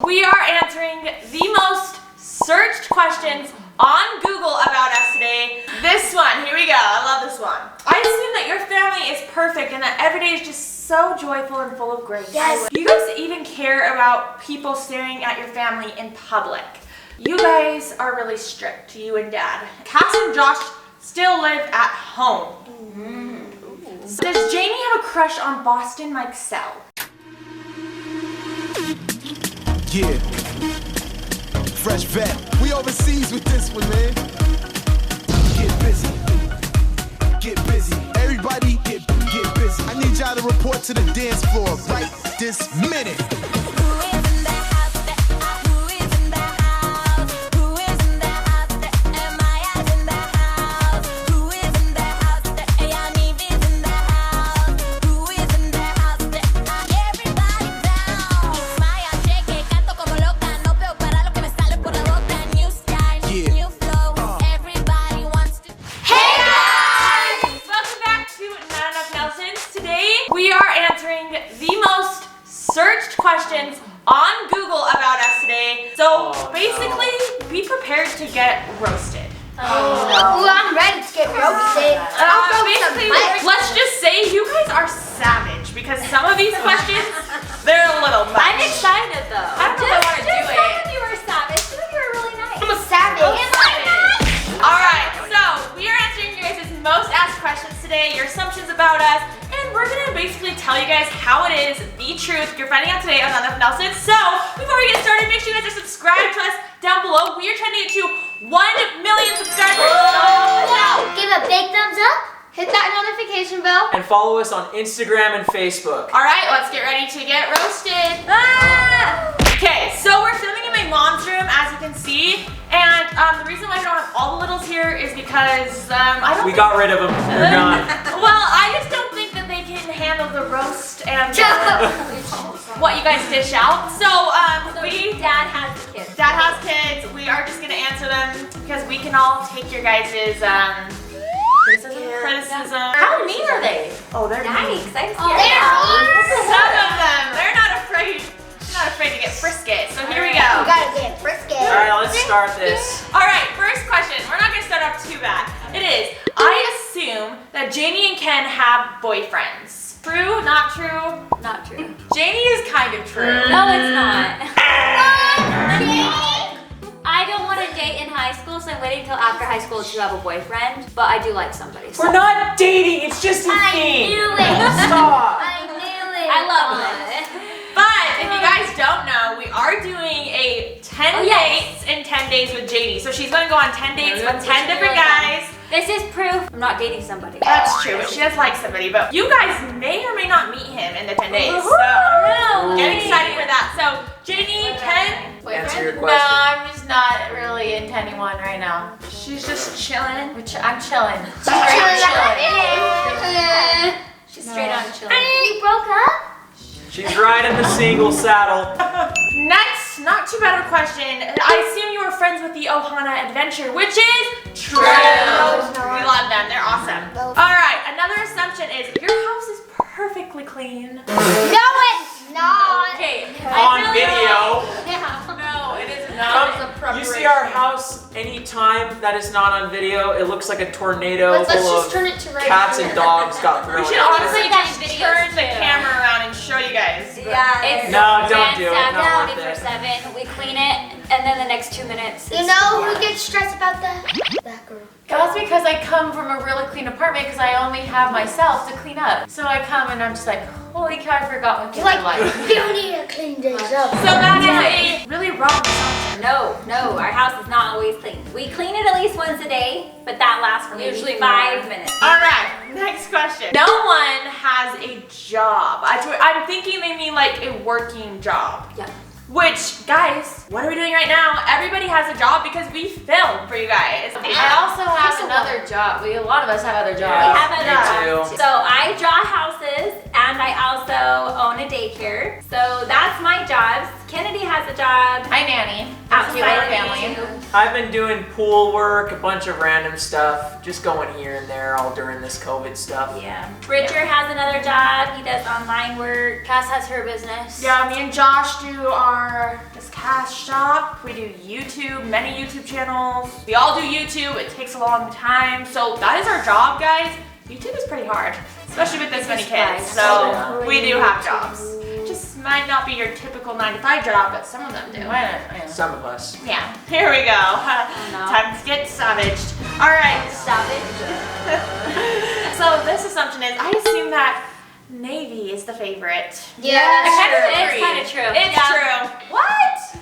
We are answering the most searched questions on Google about us today. This one, here we go. I love this one. I assume that your family is perfect and that every day is just so joyful and full of grace. Yes. You guys even care about people staring at your family in public. You guys are really strict, you and Dad. Cass and Josh still live at home. So does JAINE have a crush on Boston MIKESELL? Yeah. Fresh vet. We overseas with this one, man. Get busy. Get busy. Everybody get busy. I need y'all to report to the dance floor right this minute. We are answering the most searched questions on Google about us today. So basically, be prepared to get roasted. Oh no. Ooh, I'm ready to get roasted. Basically, let's just say you guys are savage because some of these questions, they're a little much. I'm excited though. I don't know if I want to do it. Some of you are savage. Some of you are really nice. I'm a savage. Am I not? Alright, so we are answering your guys' most asked questions today, your assumptions about us, and we're gonna basically tell you guys how it is, the truth you're finding out today on Nothing Nelson. So before we get started, make sure you guys are subscribed to us down below. We are trying to get to 1 million subscribers. Give a big thumbs up. Hit that notification bell. And follow us on Instagram and Facebook. Alright, let's get ready to get roasted. Okay, so we're filming in my mom's room, as you can see, and the reason why I don't have all the littles here is because We got rid of them. They're gone. Well, I just don't think that they can handle the roast and what you guys dish out. So, Dad has the kids. Dad has kids. We are just gonna answer them because we can all take your guys' criticism. How mean are they? Oh, they're mean. Yikes, I'm scared. Some of them, they're not afraid. They're not afraid to get frisket. So here we go. You gotta get frisky. Alright, let's start this. Alright, first question. We're not gonna start off too bad. It is, I assume that JAINE and Ken have boyfriends. True? Not true? Not true. JAINE is kind of true. No, it's not. I don't want to date in high school, so I'm waiting until after high school to have a boyfriend. But I do like somebody. So. We're not dating, it's just a I thing. knew it. Stop. I knew it. I love it. But if you guys don't know, we are doing a 10 dates in 10 days with JAINE. So she's gonna go on 10 dates with 10 different guys. This is proof I'm not dating somebody. That's true, but she does like somebody. But you guys may or may not meet him in the 10 days. So get excited for that. So JAINE, Ken, Answer your no, question. I'm just not really into anyone right now. She's just chilling. I'm chilling. She's straight on chilling. You broke up? She's riding the single saddle. Next, not too bad of a question. I assume you were friends with the Ohana Adventure, which is true. We love them. They're awesome. All right, another assumption is your house is perfectly clean. No, it's not. Okay, On video. no, it is not. You see our house anytime that is not on video, it looks like a tornado full of cats and dogs got We thrown should in. honestly that just video turn the too. camera around and show you guys. Yeah, it's No, don't do it. Not worth it. 24/7. We clean it, and then the next 2 minutes. You know who gets stressed about that? That girl. That's because I come from a really clean apartment because I only have myself to clean up. So I come and I'm just like, holy cow, I forgot what kids Like, are like. you need to clean this up. So that is a really wrong assumption. No, our house is not always clean. We clean it at least once a day, but that lasts for usually 5 minutes. All right, next question. No one has a job. I'm thinking they mean like a working job. Yeah. Which, guys, what are we doing right now? Everybody has a job because we film for you guys. I also have another job. A lot of us have other jobs. We have me other jobs. too. So I draw houses, and I also own a daycare. So that's my jobs. Kennedy has a job. Hi, Nanny. Outside Outside of family. you. I've been doing pool work, a bunch of random stuff, just going here and there all during this COVID stuff. Yeah. Richard has another job. He does online work. Cass has her business. Yeah, me and Josh do our Kass shop. We do YouTube, many YouTube channels. We all do YouTube. It takes a long time. So that is our job, guys. YouTube is pretty hard, especially with this many kids. So we do have jobs. Just might not be your typical 9-to-5 job, but some of them do. Some of us. Yeah, here we go. Time to get savaged. All right. So this assumption is, I assume that navy is the favorite. Yeah. It's kind of true. It's true. What?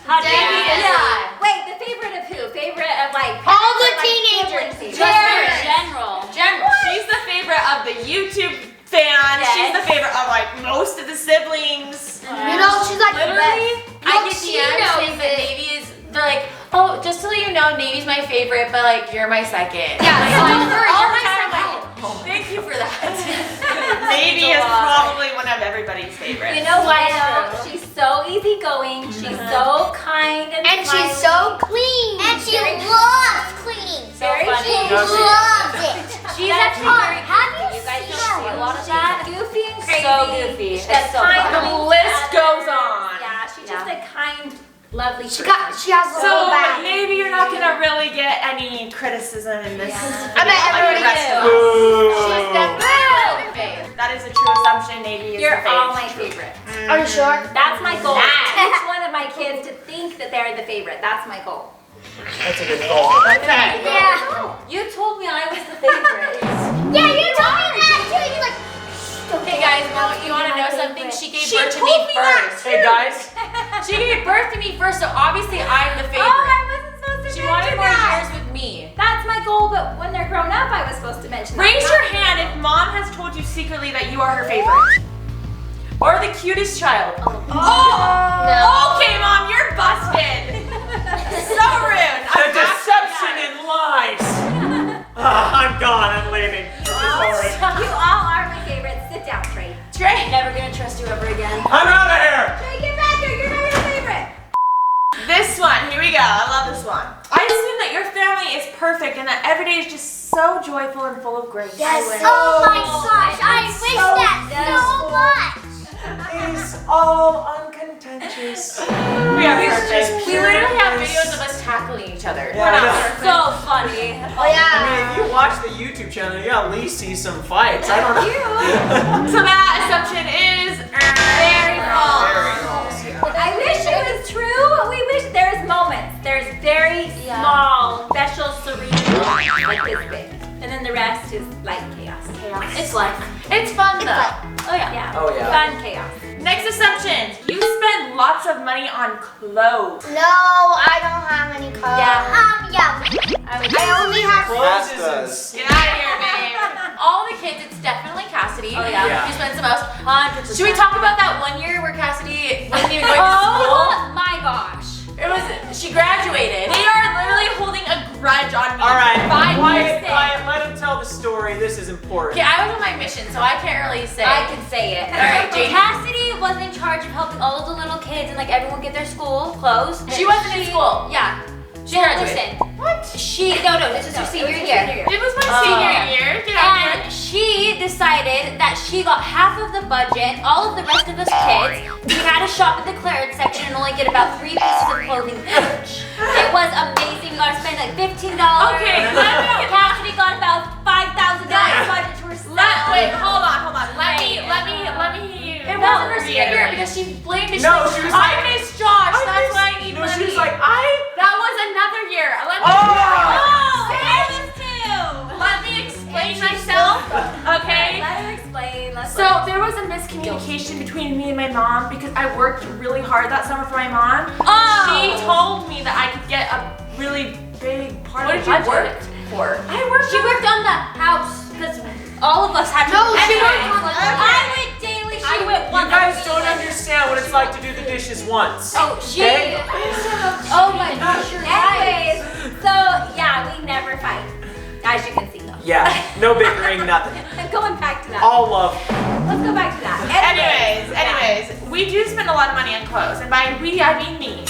How navy is Yeah. that? Wait, the favorite of who? Favorite of like All the like, teenagers. siblings? Just in General. general. She's the favorite of the YouTube fans. Yes. She's the favorite of like most of the siblings. You know, she's like Literally, I Look, get she DMs knows saying that it. Navy is, they're like, oh, just to let you know, Navy's my favorite, but like, you're my second. Yeah, Like, so all you're the my time, second. like, thank you for that. Navy is probably one of everybody's favorites. You know what though? She's so easygoing. She's so kind and she's smiley. so clean. And she Very- loves cleaning. Very funny. She No, she- loves it. She's That's actually very have goofy. you You guys seen don't see her? a lot of that. Goofy and crazy. So goofy. She does It's so kind funny. things The list to goes others. on. Yeah, she's just a kind, lovely She person. has a So whole bag. maybe you're not gonna really get any criticism in this. I bet like the everybody rest of us. She's definitely my fave. That is a true assumption. Navy is You're the all fave. my favorites. Are you sure? That's my goal. Nice. Each one of my kids to think that they're the favorite. That's my goal. That's a good goal. Okay. Yeah. You told me I was the favorite. Yeah, you told me that too. You're like, Hey guys, you want to know something? She gave birth to told me me that first. Hey guys, She gave birth to me first, so obviously I'm the Oh, favorite. I wasn't supposed to She mention wanted more that. years with me. That's my goal, but when they're grown up, I was supposed to mention that. Raise your hand if mom has told you secretly that you are her favorite. Or the cutest child. Oh, okay, mom, you're busted. So rude. the deception and lies. I'm gone. I'm leaving. This is horrid. You all are my favorites. Sit down, Trey. Trey, never gonna trust you ever again. I'm out of here. Trey, get back here. You're not your favorite. This one, here we go. I love this one. I assume that your family is perfect and that every day is just so joyful and full of grace. yes. wish. Oh my gosh, I wish so that so much. It's all uncontentious. We are perfect. We literally have videos of us tackling each other. Yeah, We're I not know. perfect. So funny. Oh yeah. I mean, if you watch the YouTube channel, you at least see some fights. I don't know. So that assumption is very false. Very false, yeah. I wish it was true. We wish there's moments. There's very small, special, serene moments like this big. And then the rest is like chaos. It's life. It's fun though. Oh yeah. Yeah. Oh, yeah. Fun chaos. Next assumption, you spend lots of money on clothes. No, I don't have any clothes. Yeah. I only have. Clothes is Get out of here, babe. All the kids, it's definitely Cassidy. Oh, yeah. Yeah. Who spends the most. 100%. Should we talk about that one year where Cassidy wasn't even going to Oh school? my gosh. It was. She graduated. They are literally holding a grudge on me. all right. 5 Quiet, years. quiet. Let him tell the story. This is important. Okay, I was on my mission, so I can't really say. I can say it. All right, JAINE. Cassidy was in charge of helping all of the little kids and like everyone get their school clothes. She wasn't in school. Yeah. She graduated. Listen. What? No, this is her senior year. It was my senior year. Get out of And here. she decided that she got half of the budget, all of the rest of us kids, we had to shop at the clearance section and only get about 3 pieces of clothing each. It was amazing. We got to spend like $15. Okay, let me- Cassidy got about $5,000 budget to herself. Wait, hold on. Let me. It wasn't her senior year because she blamed it. No, she was I like- miss Josh. That's why I need No, money. she was like, That was another year. Let me. Let me explain myself. Okay. Let her explain. So there was a miscommunication between me and my mom because I worked really hard that summer for my mom. She told me that I could get a really big part What of did the you budget. work for? She worked on the house because all of us had to. No, she Everyone- worked on the- I went daily. She went you one. guys don't understand what it's like to do the dishes once. Oh, she. Okay? Oh my gosh, you're right. Anyways, so yeah, we never fight. As you can see though. Yeah, no bickering, nothing. Going back to that. All love. Let's go back to that. Anyways, we do spend a lot of money on clothes, and by we I mean me.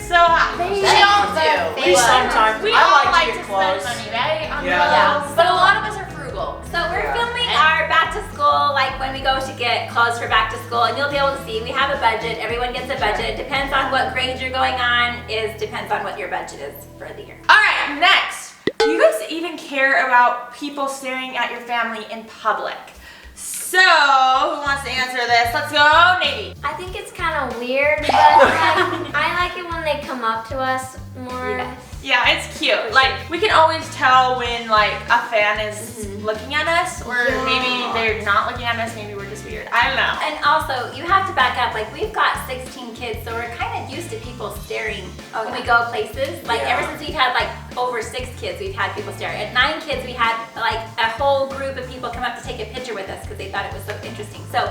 So We all do. We sometimes, we I all like to to get clothes. spend money, right? On Yeah. clothes. But a lot of us are frugal. So we're Yeah. filming our back to school school, like when we go to get clothes for back to school, and you'll be able to see we have a budget. Everyone gets a budget. It depends on what grade you're going on. Depends on what your budget is for the year. All right, next. Do you guys even care about people staring at your family in public? So, who wants to answer this? Let's go, Navy. I think it's kind of weird, but I like it when they come up to us more. Yeah, it's cute. Like, we can always tell when like a fan is looking at us, or maybe they're not looking at us, maybe we're just weird. I don't know. And also, you have to back up. Like, we've got 16 kids, so we're kind of used to people staring when we go places. Like, ever since we've had like over 6 kids, we've had people stare. At 9 kids, we had like a whole group of people come up to take a picture with us because they thought it was so interesting. So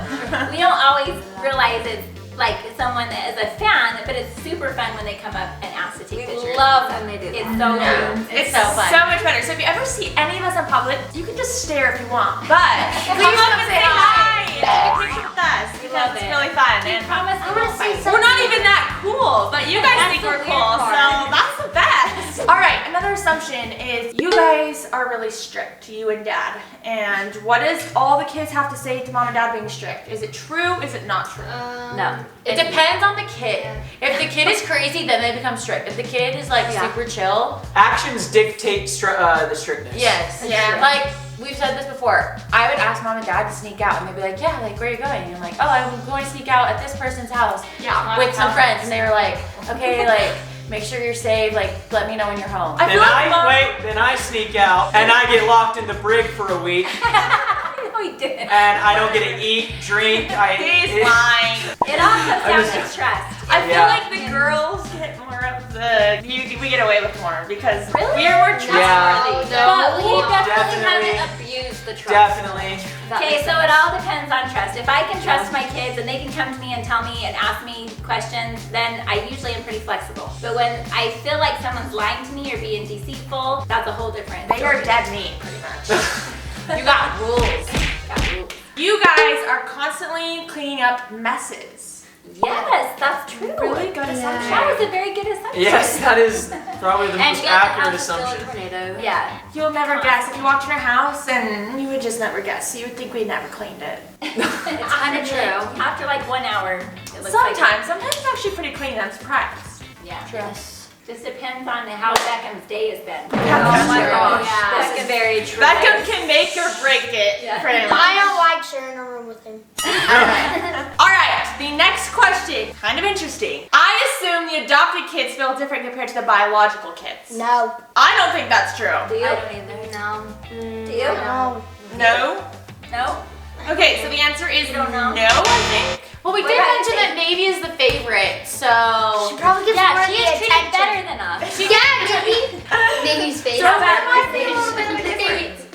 we don't always realize it's like someone that is a fan, but it's super fun when they come up and ask to take pictures. Love when they do that. It's so cute. It's so fun. So much better. So if you ever see any of us in public, you can just stare if you want, but please come and say hi. Take a picture with us because it's really fun. And Promise we won't fight. we're not even that cool, but you guys think we're cool, so that's the best. All right, another assumption is you guys are really strict, you and Dad. And what does all the kids have to say to Mom and Dad being strict? Is it true? Is it not true? No. It depends on the kid. If the kid is crazy, then they become strict. If the kid is like super chill. Actions dictate the strictness. Yes. Yeah. Like, we've said this before. I would ask Mom and Dad to sneak out, and they'd be like, yeah, like, where are you going? And I'm like, oh, I'm going to sneak out at this person's house with some friends. And they were like, okay, like, make sure you're safe, like, let me know when you're home. I feel like Then I sneak out, and I get locked in the brig for a week. No, he didn't. And I don't get to eat, drink. He's lying. It all comes down to trust. I feel like the girls get more of we get away with more because we are more trustworthy. But we Definitely. haven't abused the trust. Definitely. Okay, so it all depends on trust. If I can trust my kids and they can come to me and tell me and ask me questions, then I usually am pretty flexible. But when I feel like someone's lying to me or being deceitful, that's a whole different They are story. dead meat, pretty much. You got rules. You guys are constantly cleaning up messes. Yes, that's true. Really good assumption. That was a very good assumption. Yes, that is probably the most accurate assumption. Yeah. You'll never guess. If you walked in our house, and you would just never guess. You would think we never cleaned it. It's kind of true. After like 1 hour, it looks Sometimes it's actually pretty clean. I'm surprised. Yeah. Trust. Just depends on how Beckham's day has been. Oh my gosh. Yeah. This is very true. Beckham can make or break it. Pretty much. I don't like sharing a room with him. All right, the next question, kind of interesting. I assume the adopted kids feel different compared to the biological kids. No. I don't think that's true. Do you? I don't either. No. Do you? No. No? No? Okay, so the answer is You don't know? no, I think. Well, we What did about mention you? that Navy is the favorite, so. She probably gets more Yeah, of she the is treated better attention. than us. Yeah, maybe. Baby's face.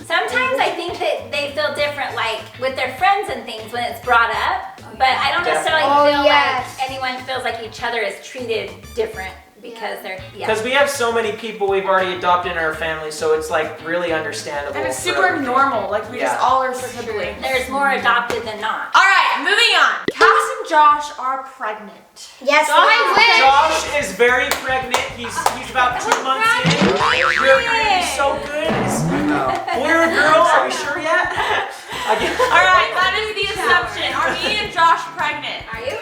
Sometimes I think that they feel different, like with their friends and things when it's brought up. But I don't necessarily feel yes. like anyone feels like each other is treated different because they're Because we have so many people we've already adopted in our family, so it's like really understandable. And it's for super everything. normal. Like, we just Yeah. all are siblings. There's more adopted than not. All right, moving on. Cass and Josh are pregnant. Yes, I I wish. Josh is very pregnant. He's about 2 months in. You're doing so good. Boy or girl? Are we sure yet? All right, that is the assumption. Are me and Josh pregnant? Are you?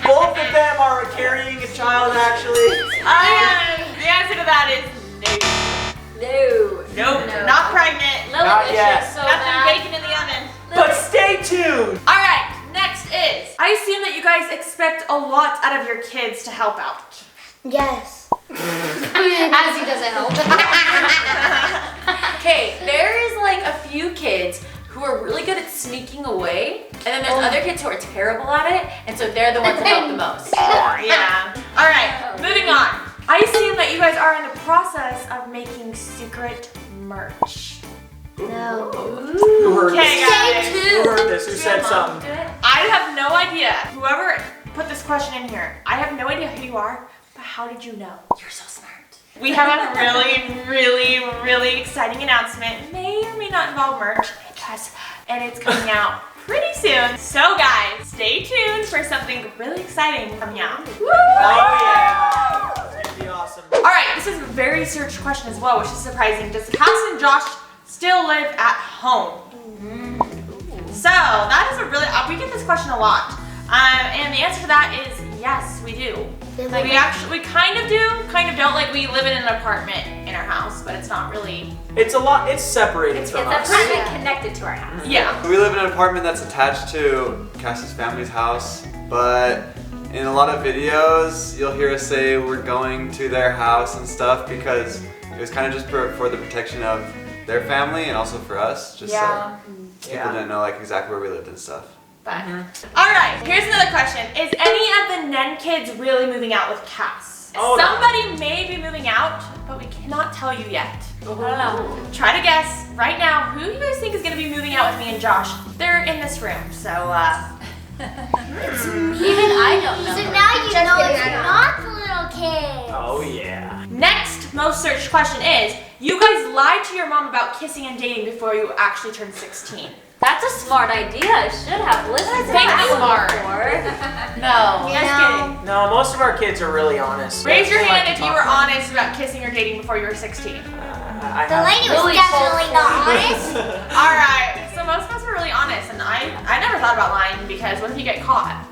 Both of them are carrying a child, actually. The answer to that is no. No. Nope, not pregnant. Not yet. So Nothing bad. bacon in the oven. But stay tuned. All right, next is, I assume that you guys expect a lot out of your kids to help out. Yes. As he doesn't help. Okay, there is like a few kids who are really good at sneaking away, and then there's other kids who are terrible at it, and so they're the ones that help the most. Yeah. All right, moving on. I assume that you guys are in the process of making secret merch. No. Who heard Okay, this? guys. Who heard this? Who said something? I have no idea. Whoever put this question in here, I have no idea who you are, but how did you know? You're so smart. We have a really exciting announcement. It may or may not involve merch. It does. And it's coming out pretty soon. So guys, stay tuned for something really exciting coming out. Oh yeah. It's gonna be awesome. All right, this is a very searched question as well, which is surprising. Does Cass and Josh still live at home? So that is a really, we get this question a lot. And the answer to that is yes, we do. Like we kind of do, kind of don't. Like we live in an apartment in our house, but it's not really. It's separated from us. It's an apartment connected to our house. Yeah. We live in an apartment that's attached to Cass's family's house, but in a lot of videos, you'll hear us say we're going to their house and stuff because it was kind of just for the protection of their family and also for us, just so people didn't know like exactly where we lived and stuff. But all right, here's another question: is any of the Nen kids really moving out with Cass? Somebody may be moving out, but we cannot tell you yet. I don't know. Try to guess right now who you guys think is going to be moving out with me and Josh. They're in this room, so Even I don't know. So now you know it's not the little kid. Oh yeah. Next most searched question is: you guys lied to your mom about kissing and dating before you actually turned 16. That's a smart idea. I should have listened to Think that smart. before. No. Just kidding. No, most of our kids are really honest. Raise your They like hand to if you talk were about it. honest about kissing or dating before you were 16. I The have- lady was Really definitely not honest. All right, so most of us were really honest, and I never thought about lying because what if you get caught?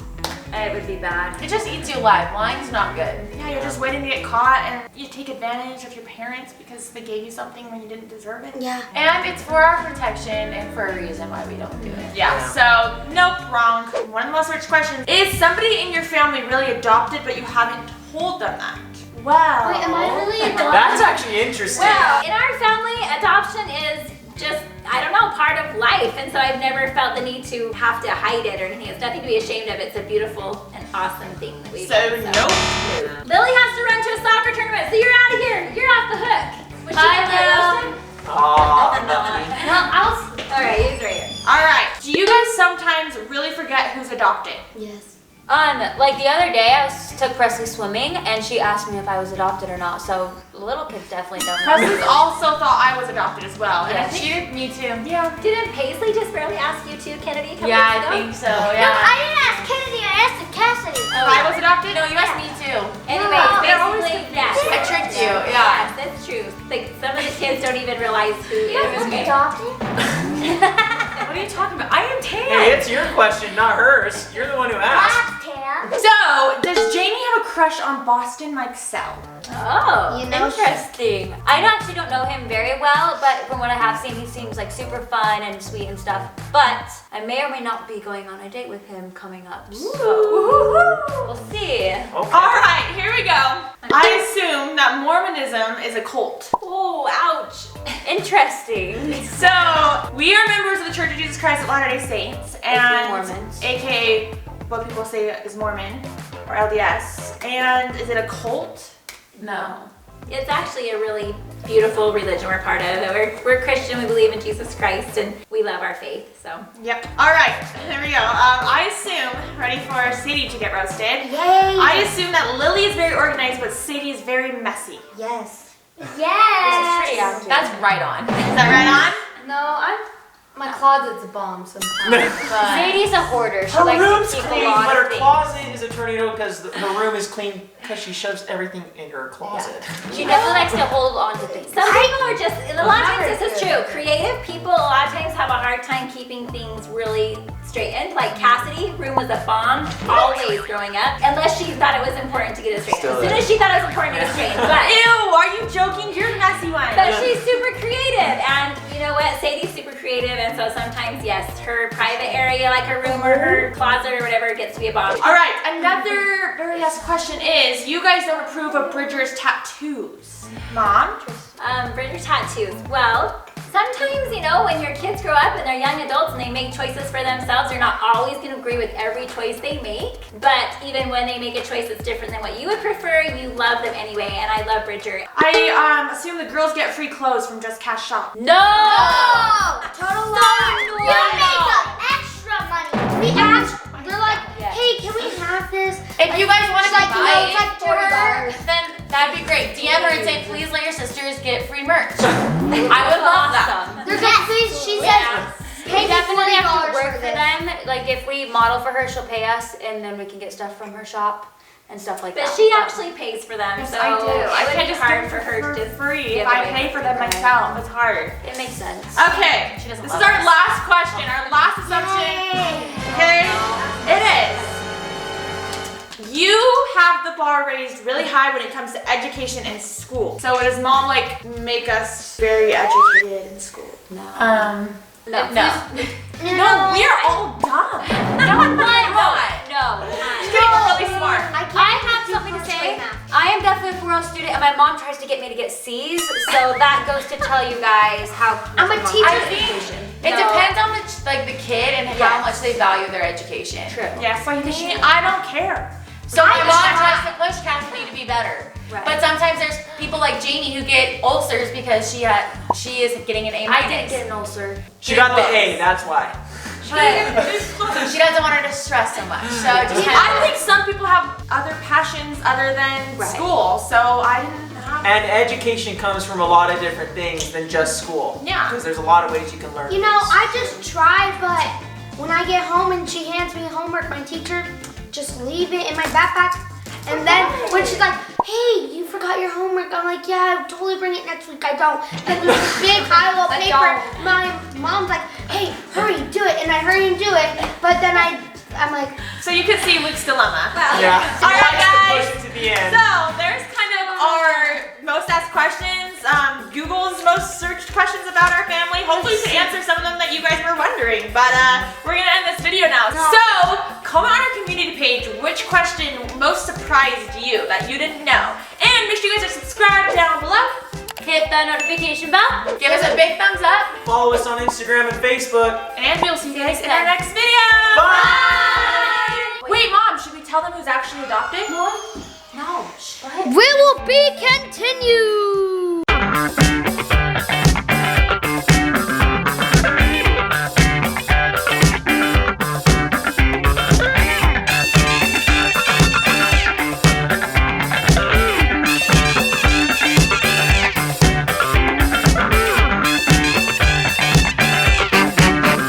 It would be bad. It just eats you alive. Lying's not good. Yeah, you're just waiting to get caught, and you take advantage of your parents because they gave you something when you didn't deserve it. Yeah. And it's for our protection and for a reason why we don't do it. Yeah, so nope, wrong. One of the most searched questions: is somebody in your family really adopted, but you haven't told them that? Well, Wait, am I really adopted? That's actually interesting. Well, in our family, adoption is just, I don't know, part of life. And so I've never felt the need to have to hide it or anything. It's nothing to be ashamed of. It's a beautiful and awesome thing that we've done. nope. Lily has to run to a soccer tournament, so you're out of here. You're off the hook. Was she Bye, in there, Lil. Austin? Aw, All right, he's right here. All right, do you guys sometimes really forget who's adopted? Yes. Like the other day, I took Presley swimming, and she asked me if I was adopted or not. So little kids definitely don't know. Presley's also thought I was adopted as well, and I Yeah, think Me too. yeah. Didn't Paisley just barely ask you too, Kennedy? a couple Yeah, weeks I ago? think so. No, Yeah. I didn't ask Kennedy, I asked Cassidy. If I was adopted? No, you asked me too. Anyways, they're always basically, yes. I tricked you. Yes, Yeah. that's true. Like some of the kids don't even realize who You is guys okay. adopted? What are you talking about? I am Tam. hey, it's your question, not hers. You're the one who asked. That's Tam. So, does Janie have a crush on Boston MIKESELL? Oh. You know, Interesting. I actually don't know him very well, but from what I have seen, he seems like super fun and sweet and stuff. But I may or may not be going on a date with him coming up. So we'll see. Okay. All right, here we go. I assume that Mormonism is a cult. Oh, ouch. Interesting. So, we are members of the Church of Jesus Christ of Latter-day Saints, and Mormons. AKA what people say is Mormon or LDS. And is it a cult? No. It's actually a really beautiful religion we're part of. We're Christian, we believe in Jesus Christ, and we love our faith, so. Yep. All right, here we go. I assume, ready for Sadie to get roasted. Yay. I assume that Lily is very organized, but Sadie is very messy. Yes. This is Yes. pretty accurate. That's right on. Is that right on? No, my closet's a bomb sometimes. Sadie's a hoarder. She Her likes room's to keep clean, a lot but of her things. closet is a tornado because her room is clean because she shoves everything in her closet. She definitely likes to hold on to things. Some people are just, a lot of times this is true. Creative people a lot of times have a hard time keeping things really straightened. Like Cassidy, room was a bomb, always growing up, unless she thought it was important to get it straightened. Still As soon as she thought it was important to get it straightened. But, Ew, are you joking? You're the messy one. but she's super creative, and you know what? Sadie's super creative, and so sometimes, yes, her private area, like her room or her closet or whatever, gets to be a bomb. All right, another very last question is, you guys don't approve of Bridger's tattoos. Mom? Bridger tattoos. Well, sometimes, you know, when your kids grow up and they're young adults and they make choices for themselves, you're not always going to agree with every choice they make. But even when they make a choice that's different than what you would prefer, you love them anyway. And I love Bridger. I assume the girls get free clothes from Just Cash Shop. No! Oh, total lie. You make up extra money. We asked, they're like, hey, can we have this? If you guys want to She's like, buy no, it's it like for her, $40. then that'd be great. DM her and say, please let your sisters get free merch. I would love that. They're like, please, she says, pay We me definitely have to $40 work for for this. them. Like if we model for her, she'll pay us, and then we can get stuff from her shop. and stuff like But that. she actually pays for them, Yes, so I do. it I would can't be just hard do for her it to for free. give If I away pay for them away. myself, it's hard. It makes sense. Okay, She doesn't this love is our us. last question, our last assumption. Okay, it is. You have the bar raised really high when it comes to education and school. So does mom like make us very educated in school? No. No, we are all dumb. No, why not? No. She's getting really smart. I have something to say. I am definitely a 4.0 student, and my mom tries to get me to get C's, so that goes to tell you guys how. I'm a teacher. I think it depends on the kid and how much they value their education. True. Yes, like me, I don't care. So my mom tries to push Cassidy to be better. Right. But sometimes there's people like JAINE who get ulcers because she is getting an A-. I didn't get an ulcer. She got the A, that's why. But she doesn't want her to stress so much. So it just I think some people have other passions other than school, so I didn't have. And education comes from a lot of different things than just school. Yeah. Because there's a lot of ways you can learn. You know, things. I just try, but when I get home and she hands me homework, my teacher just leave it in my backpack. And then when she's like, hey, you forgot your homework, I'm like, yeah, I'll totally bring it next week. I don't. And there's this big pile of paper. My mom's like, hey, hurry, do it. And I hurry and do it. But then I'm like, So you can see Luke's dilemma. Yeah. All right, Likes to guys. push it to the end. So there's kind of our most asked questions, Google's most searched questions about our family. Hopefully to answer some of them that you guys were wondering. But we're gonna end this video now. So comment on our community page which question most surprised you that you didn't know. And make sure you guys are subscribed down below. Hit the notification bell. give us a big thumbs up. Follow us on Instagram and Facebook. And we'll see you guys in our next video. Bye! Wait, Mom, should we tell them who's actually adopted? No. we will be continued.